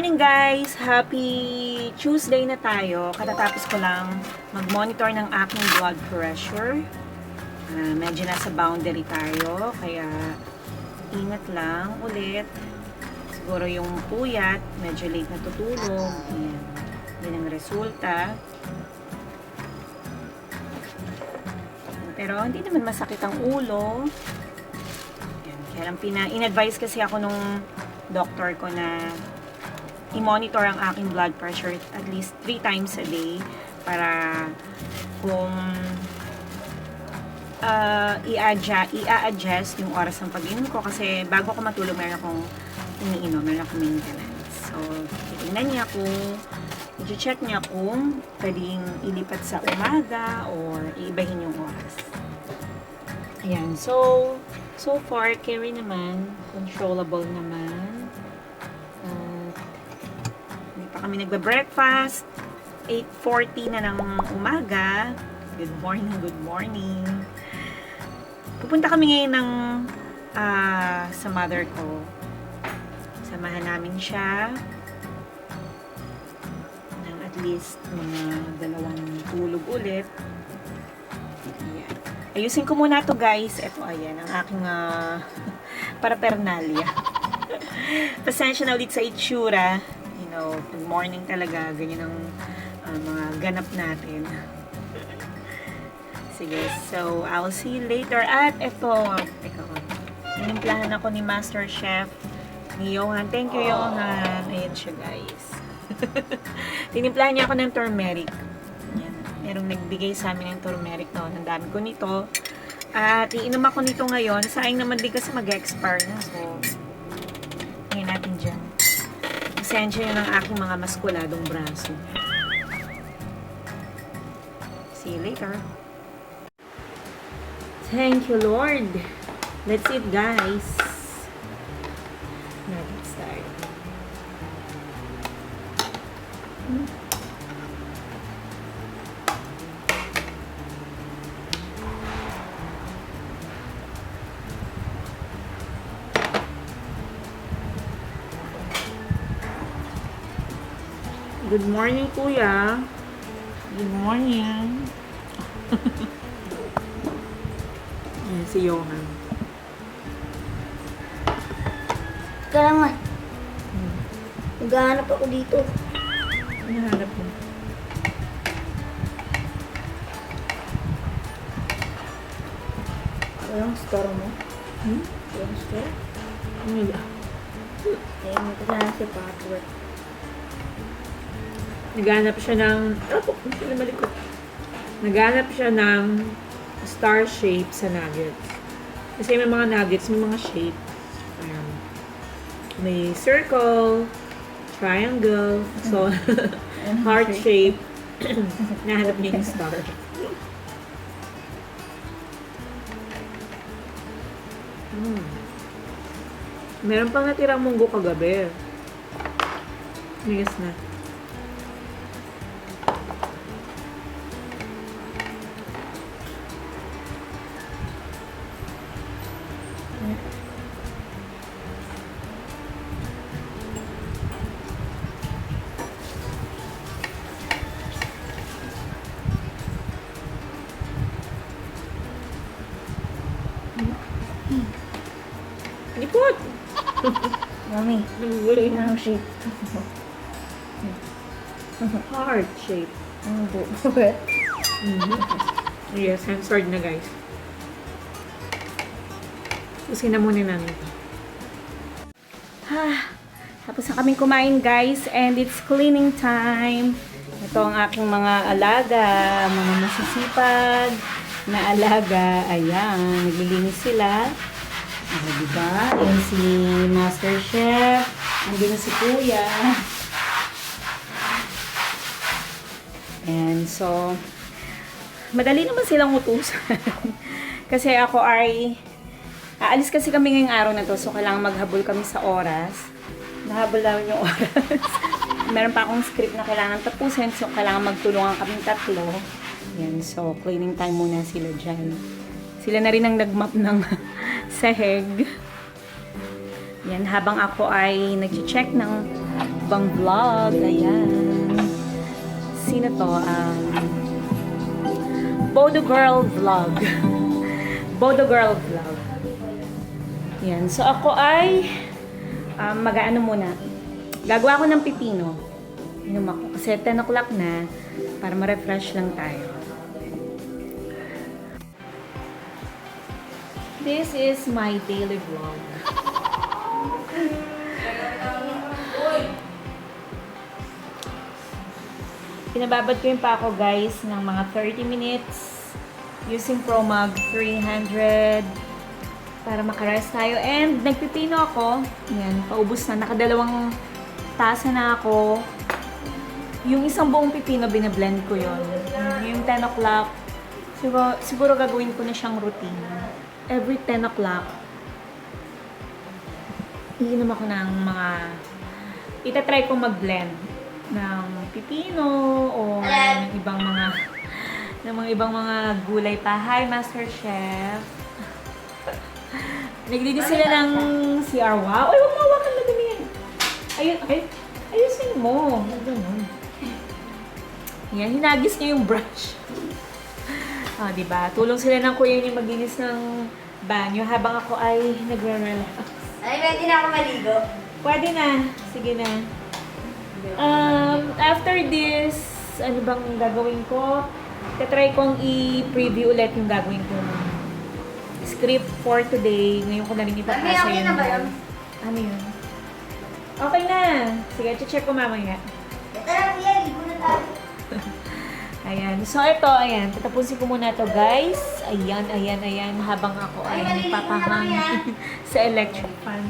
morning guys! Happy Tuesday na tayo. Katatapos ko lang mag-monitor ng aking blood pressure. Medyo nasa boundary tayo, kaya ingat lang ulit. Siguro yung puyat, medyo late na tutulog. Yan ang resulta. Pero hindi naman masakit ang ulo. Yan. Kaya lang in-advise kasi ako nung doctor ko na i-monitor ang aking blood pressure at least 3 times a day para kung i-adjust yung oras ng pag-inom ko, kasi bago ko matulog meron akong iniinom, meron akong maintenance. So, titignan niya kung i-check niya kung pwedeng ilipat sa umaga or iibahin yung oras. Ayan. So far, carry naman. Controllable naman. Hindi pa kami nagbe-breakfast. 8:40 na ng umaga. Good morning, good morning. Pupunta kami ngayon ng sa mother ko. Samahan namin siya ng at least mga 2 tulog ulit. Ayan. Ayusin ko muna to guys. Ito, ayan, ang aking paraphernalia. Pasensya na ulit sa itsura. You know, pag morning talaga, ganyan ang mga ganap natin. Sige, so I'll see you later. At ito, teka ko. Inimplahan ako ni Master Chef ni Johan. Thank you, Johan. Ayan siya, guys. Tinimplahan niya ako ng turmeric. Yan. Merong nagbigay sa amin ng turmeric noon. Ang dami ko nito. At iinom ako nito ngayon. Sayang naman din kasi mag-expire na. So, ngayon natin dyan. Pasensya yun ang aking mga maskuladong braso. See you later. Thank you, Lord. Let's eat, guys. Now, let's start. Good morning, Kuya. Good morning. Ayan, si Johan. Kaya nga. Naghahanap ako dito. Hinahanap mo. Walang store mo. Walang store? Wala. Eh, may kasama si password. Naghanap siya ng... sila malikot. Naghanap siya ng star shape sa nuggets. Kasi may mga nuggets, may mga shape. May circle, triangle, so heart shape. Nahanap niya yung star. Meron pang natirang munggo kagabi. Yes na. Lipot! Mami, Namuli. anong shape? Heart shape. Ang buo. Yes, censored na guys. Usin na muna namin. Tapos na kaming kumain guys, and it's cleaning time. Ito ang aking mga alaga, mga masisipag na alaga. Ayan, naglilinis sila. Diba? Ayan si Master Chef. Andun na si Kuya. And so, madali naman silang utusan. Kasi ako ay, aalis kasi kami ngayong araw na to, so kailangan maghabol kami sa oras. Nahabol namin yung oras. Meron pa akong script na kailangan tapusin, so kailangan magtulungan kaming 3. Yan, so cleaning time muna sila dyan. Sila na rin ang nagmap ng sahig. Yan, habang ako ay nag-check ng ibang vlog. Ayan. Sino to? Bodo Girl Vlog. Bodo Girl Vlog. Yan. So, ako ay mag-ano muna. Gagawa ko ng pipino. Inom ako. Kasi 10 o'clock na para ma-refresh lang tayo. This is my daily vlog. Pinababad ko yung pako guys ng mga 30 minutes using Promag 300 para makarest tayo. And nagpipino ako. Yan, paubos na. Nakadalawang tasa na ako. Yung isang buong pipino, binablend ko yon. Yung 10 o'clock, siguro gagawin ko na siyang routine. Every 10 o'clock, iinom ako ng mga, itatry ko mag-blend ng pipino o ng ibang mga gulay pa. Hi, Master Chef! Naglinis sila ng CR. Wow! Ay, huwag mawakan na dumi yan. Ayusin mo. Ganun. Yan, hinagis niya yung brush. Diba? Tulong sila ng kuya niya maglinis ng banyo habang ako ay nagre-relax. Ay, pwede na ako maligo. Pwede na. Sige na. After this, ano bang gagawin ko? Tatry kong i-preview ulit yung gagawin kong script for today. Ngayon ko na rin ipapasa yun. Okay na ba yun? Ano yun? Okay na. Sige, check ko mamaya. Tara, kuya, ligo na tayo. Ayan. So, ito, ayan. Tatapusin ko muna to guys. Ayan. Habang ako ay nagpapahangin sa electric fan.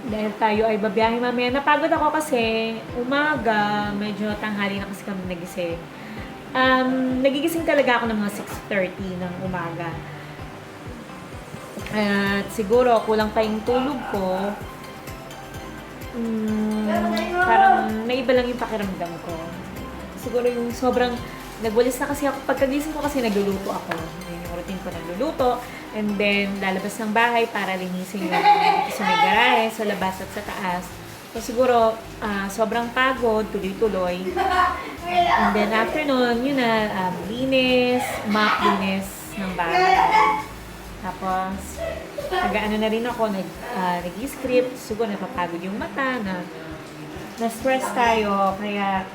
Dahil tayo ay babiyahe mamaya. Napagod ako kasi umaga, medyo tanghali na kasi kami nagising. Nagigising talaga ako ng mga 6:30 ng umaga. At siguro, kulang pa yung tulog ko. Parang naiba lang yung pakiramdam ko. Siguro yung sobrang nagwalis na kasi ako. Pagkagising ko kasi nagluluto ako. Yun yung routine ko, nagluluto. And then, lalabas ng bahay para linisin yung sa may garahe, sa labas at sa taas. So, siguro, sobrang pagod, tuloy-tuloy. And then, after nun, yun na, linis ng bahay. Tapos, nag-ano na rin ako, nag-script. Siguro, napapagod yung mata, na-stress tayo. Kaya,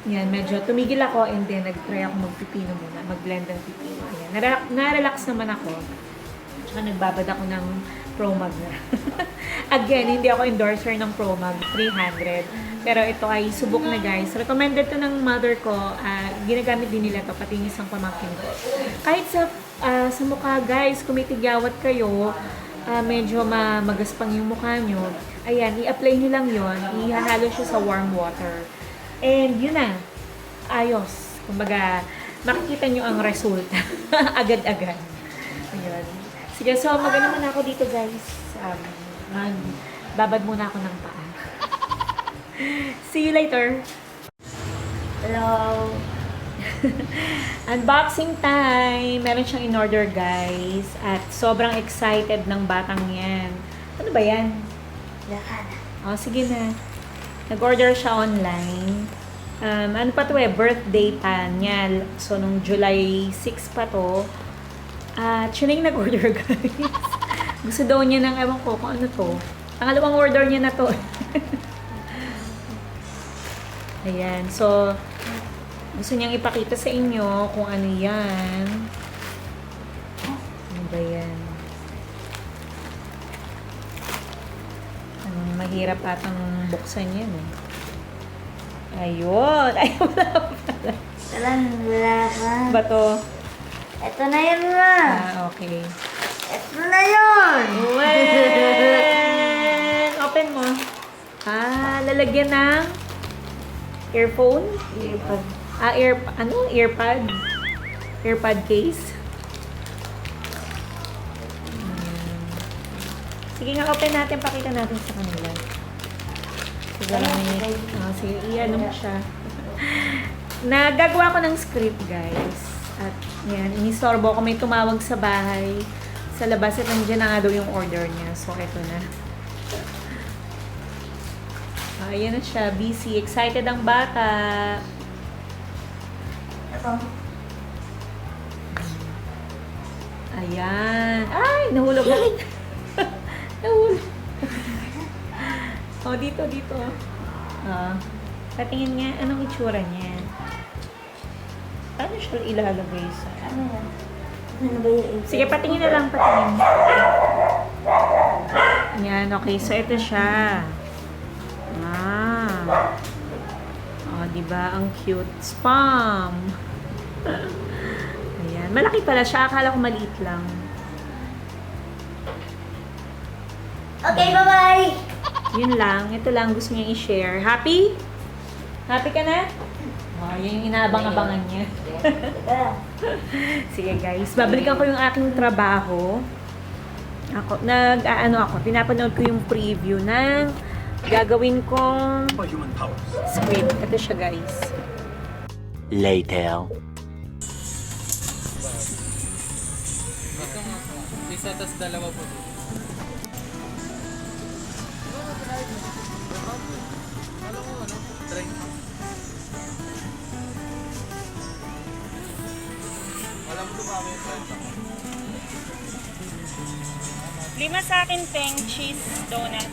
yan, medyo tumigil ako and then nag-try ako magpipino muna, mag-blend ng pipino. Ayan, na-relax naman ako. Tsaka nagbabad ako ng Promag na. Again, hindi ako endorser ng Promag 300. Pero ito ay subok na guys. Recommended to ng mother ko. Ginagamit din nila to pati yung isang pamangkin ko. Kahit sa mukha guys, kumitigyawat kayo, medyo magaspang yung mukha nyo. Ayan, i-apply nyo lang yon. Ihahalo siya sa warm water. And yun na, ayos. Kumbaga, makikita nyo ang resulta. Agad-agad. Ayun. Sige, so mag-ano muna ako dito guys. Babad muna ako ng paa. See you later. Hello. Unboxing time! Meron siyang in-order guys. At sobrang excited ng batang yan. Ano ba yan? Lakad. Sige na. Nag-order siya online. Ano pa to birthday pa niya. So, nung July 6 pa to. Siya na yung nag-order, guys. Gusto daw niya ng, ewan ko kung ano to. Pangalawang order niya na to. Ayan. So, gusto niyang ipakita sa inyo kung ano yan. Ano ba yan? Mahirap atang buksan yan eh. Ayun! Ay, wala pala. Wala ka. Ba to? Ito na yun ma. Okay. Ito na yun. Well, open mo. Lalagyan ng earphone? Earpod. Earpod? Earpod case? Sige nga, open natin. Pakita natin sa kanila. Sige, i-ano mo siya. Nagagawa ko ng script, guys. At yan, inistorbo ko. May tumawag sa bahay. Sa labas at nandiyan na nga daw yung order niya. So, eto na. Ayan na siya. Busy. Excited ang bata. Ito. Ayan. Ay, nahulog na. Nahulog. Oh, dito. Patingin nga, anong itsura niya? Paano siya ilalagay sa... Ano yan? Ano ba yung Sige, patingin na lang, patingin. Yan, okay. So, ito siya. Oh, diba? Ang cute. Spam. Ayan. Malaki pala siya. Akala ko maliit lang. Okay, bye-bye! Yun lang. Ito lang gusto niya i-share. Happy? Happy ka na? Oh, yun yung inaabang-abangan niya. Teka. Sige guys, babalikan ko yung aking trabaho. Pinapanood ko yung preview ng gagawin kong script. Ito siya guys. Later. Isa tas dalawa po. Lima sa akin, Peng, cheese, donut.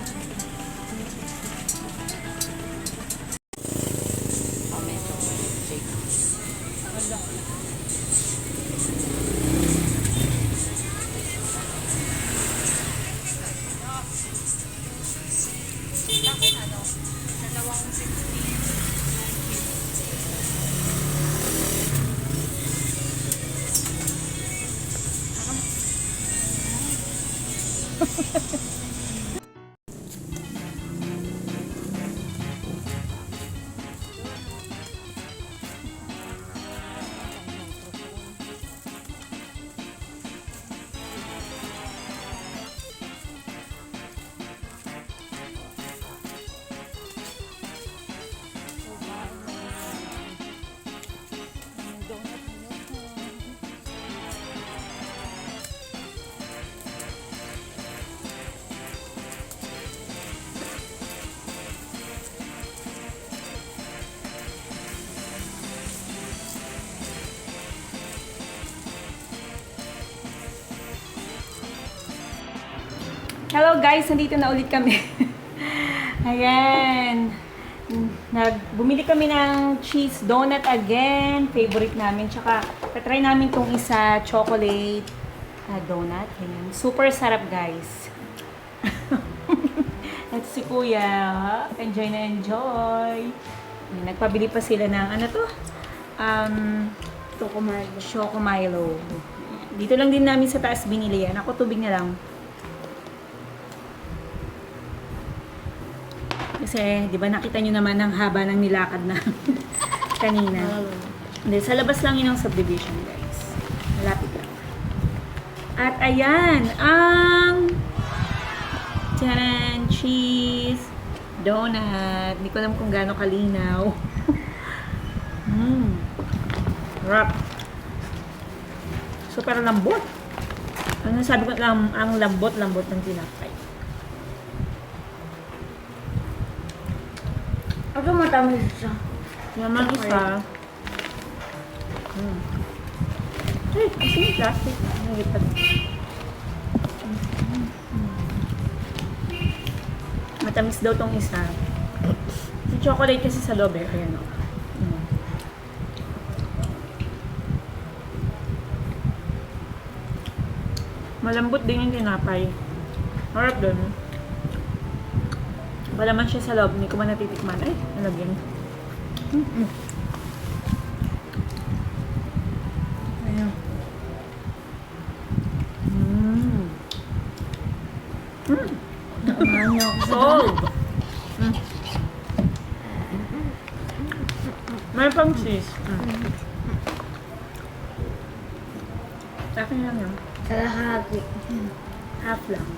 Hello guys, nandito na ulit kami. Ayan. Bumili kami ng cheese donut again. Favorite namin. Tsaka, tatry namin tong isa, chocolate donut. Ayan. Super sarap guys. At si Kuya, enjoy na enjoy. Ayan, nagpabili pa sila ng, ano to? Choco Milo. Dito lang din namin sa taas binili yan. Ako tubig na lang. Kasi, di ba nakita nyo naman ang haba ng nilakad na kanina. Hindi, sa labas lang yun ang subdivision, guys. Malapit lang. At ayan, ang taran, cheese, donut. Hindi ko alam kung gaano kalinaw. Wrap. Super lambot. Ano sabi ko lang, ang lambot-lambot ng tinapay. Ako matamis siya. Naman isa. Ay, kasi yung plastic. Nalipad. Matamis daw tong isa. Yung chocolate kasi sa loob eh. Ayan o. Malambot din yung tinapay. Harap dun. Wala man siya sa loob. Hindi ko man natitikman. Ay, nalagyan. Ayan. Nakumahan ako. Solve! May pang cheese. Akin lang yan. Kalahati. Half lang.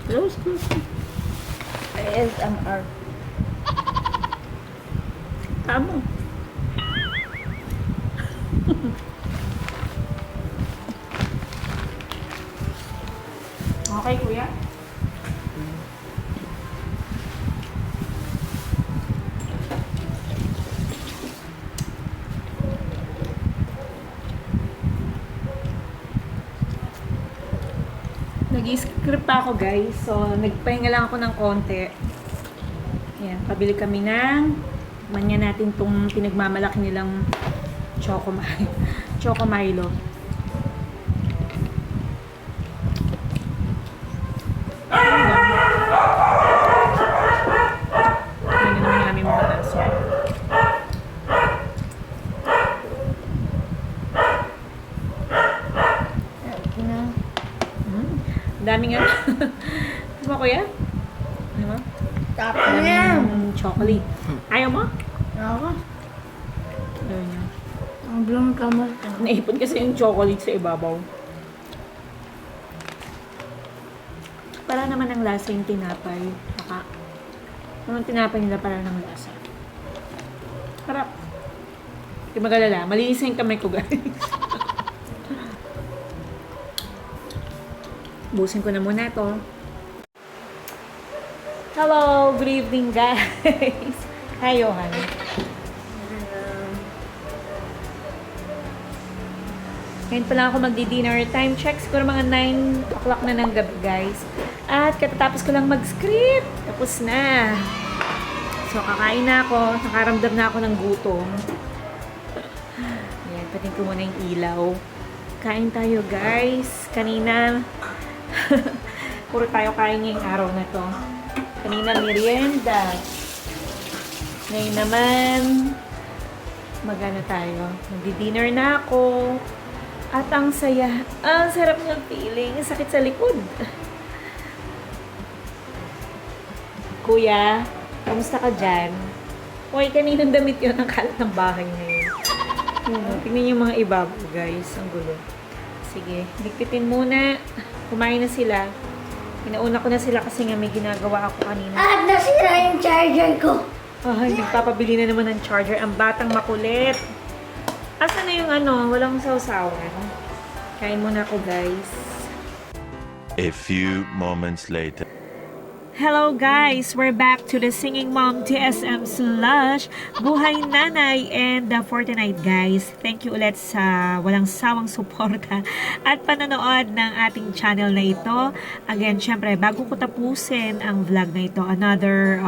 Close. ASMR. Tama. Okay, kuya? Nag-i-script pa ako, guys. So, nagpahinga lang ako ng konti. Ayan, pabili kami ng manya natin tong pinagmamalaki nilang Choco Milo. Choco Milo. Ayan na naman namin mga aso. Okay na. Dami nga. Ano ba, kuya? Ano ba? Tapos na yan. Chocolate. Ayaw mo? Ako. Ayaw niya. Ang blong kamay. Naipon kasi yung chocolate sa ibabaw. Para naman ang lasa yung tinapay. Saka, yung tinapay nila para ng lasa. Harap. Hindi magalala. Malinis na yung kamay ko, guys. Busin ko na muna ito. Hello! Good evening, guys! Hi, Johan. Ngayon pa lang ako magdi-dinner. Time check, siguro mga 9 o'clock na ng gabi, guys. At katatapos ko lang mag-script. Tapos na. So, kakain na ako. Nakaramdam na ako ng gutom. Ayan, patin ko muna yung ilaw. Kain tayo, guys. Kanina, puro tayo kain ngayong araw na to. Kanina, merienda. Ngayon naman, magana tayo. Magdi-dinner na ako. At ang saya, ang sarap ng feeling, sakit sa likod. Kuya, kamusta ka dyan? Uy, kaninang damit yun ang kalat ng bahay ngayon. Tingnan niyo yung mga ibabaw, guys. Ang gulo. Sige, ligpitin muna. Kumain na sila. Pinauna ko na sila kasi nga may ginagawa ako kanina. At nasira yung charger ko. Ay, nagpapabili na naman ng charger. Ang batang makulit. Asa na yung walang sausawan? Kain muna ako, guys. A few moments later. Hello guys! We're back to the Singing Mom TSM slash Buhay Nanay and for tonight, guys. Thank you ulit sa walang sawang suporta at panonood ng ating channel na ito. Again, syempre, bago ko tapusin ang vlog na ito, another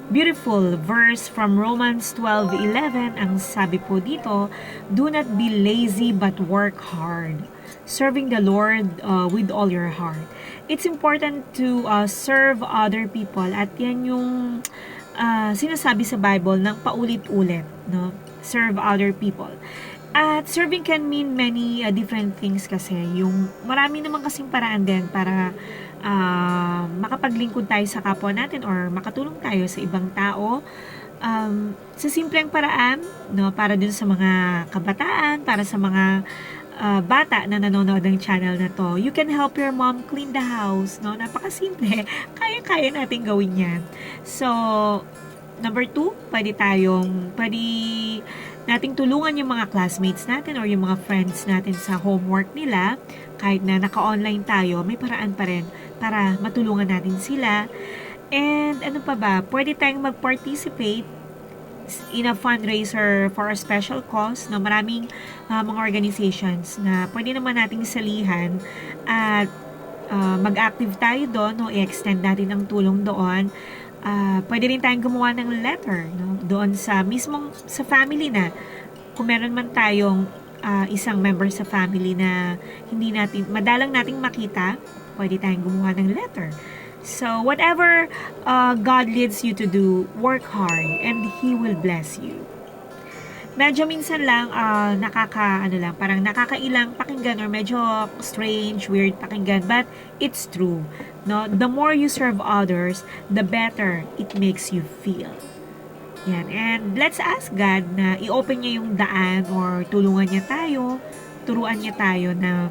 beautiful verse from Romans 12:11. Ang sabi po dito, do not be lazy but work hard, serving the Lord with all your heart. It's important to serve other people at yan yung sinasabi sa Bible ng paulit-ulit, no? Serve other people. At serving can mean many different things kasi. Yung marami naman kasing paraan din para makapaglingkod tayo sa kapwa natin or makatulong tayo sa ibang tao. Sa simpleng paraan, no, para dun sa mga kabataan, para sa mga bata na nanonood ng channel na to, you can help your mom clean the house, no? Napakasimple. Kaya-kaya natin gawin yan. So, number 2, pwede nating tulungan yung mga classmates natin or yung mga friends natin sa homework nila. Kahit na naka-online tayo, may paraan pa rin para matulungan natin sila. And ano pa ba? Pwede tayong mag-participate in a fundraiser for a special cause, no? Maraming mga organizations na pwede naman nating salihan at mag-active tayo doon, no? I-extend natin ang tulong doon. Pwede rin tayong gumawa ng letter, no? Doon sa mismong sa family na kung meron man tayong isang member sa family na hindi natin madalang nating makita, pwede tayong gumawa ng letter. So, whatever God leads you to do, work hard and He will bless you. Medyo minsan lang, parang nakakailang pakinggan or medyo strange, weird pakinggan, but it's true. No? The more you serve others, the better it makes you feel. Yan. And let's ask God na i-open niya yung daan or tulungan niya tayo, turuan niya tayo na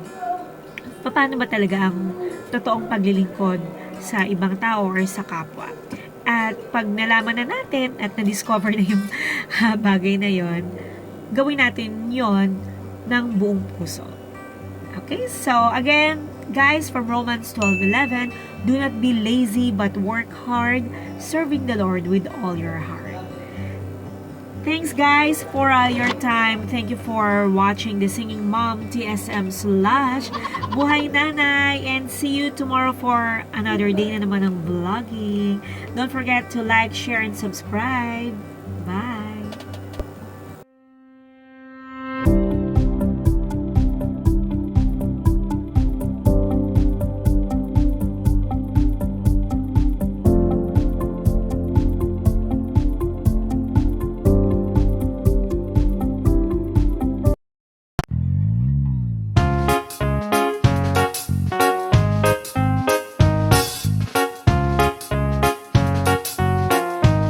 paano ba talaga ang totoong paglilingkod sa ibang tao or sa kapwa. At pag nalaman na natin at na-discover na yung bagay na yon, gawin natin yon ng buong puso. Okay? So, again, guys, from Romans 12:11, do not be lazy but work hard, serving the Lord with all your heart. Thanks guys for your time. Thank you for watching the Singing Mom TSM / Buhay Nanay, and see you tomorrow for another day na naman ng vlogging. Don't forget to like, share, and subscribe.